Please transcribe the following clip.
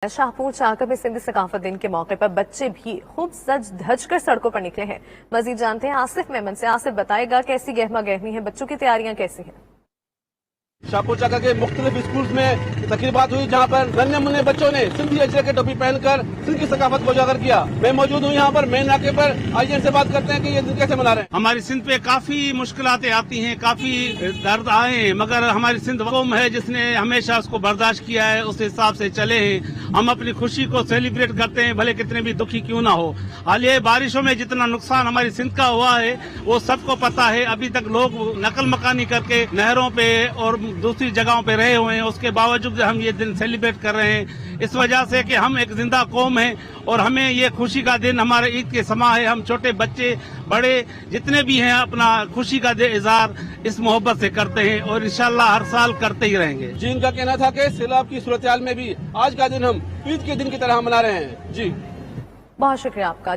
शाहपुर चाकर में सिंधी सकाफत दिन के मौके पर बच्चे भी खूब सज धज कर सड़कों पर निकले हैं। मजीद जानते हैं आसिफ मेमन से। आसिफ बताएगा कैसी गहमा गहमी है, बच्चों की तैयारियां कैसी हैं? शाहपुर चाकर के मुख्तलिफ स्कूल में तकरीबात हुई जहाँ पर नन्हे मुन्ने बच्चों ने सिंधी अजरे की टोपी पहनकर सिंध की सकाफत को उजागर किया। मैं मौजूद हूँ यहाँ पर मेन नाके पर। आइए इनसे बात करते हैं कि ये दिन कैसे मना रहे हैं। हमारी सिंध पे काफी मुश्किलातें आती हैं, काफी दर्द आए हैं, मगर हमारी सिंध कौम है जिसने हमेशा उसको बर्दाश्त किया है, उस हिसाब से चले हैं। हम अपनी खुशी को सेलिब्रेट करते हैं, भले कितने भी दुखी क्यों ना हो। हालिया बारिशों में जितना नुकसान हमारी सिंध का हुआ है वो सबको पता है। अभी तक लोग नकल मकानी करके नहरों पे और दूसरी जगहों पे रहे हुए हैं, उसके बावजूद हम ये दिन सेलिब्रेट कर रहे हैं इस वजह से कि हम एक जिंदा कौम है और हमें ये खुशी का दिन हमारे ईद के समा है। हम छोटे बच्चे बड़े जितने भी हैं अपना खुशी का इजहार इस मोहब्बत से करते हैं और इंशाल्लाह हर साल करते ही रहेंगे। जी, इनका कहना था कि सैलाब की सूरत हाल में भी आज का दिन हम ईद के दिन की तरह मना रहे हैं। जी बहुत शुक्रिया आपका।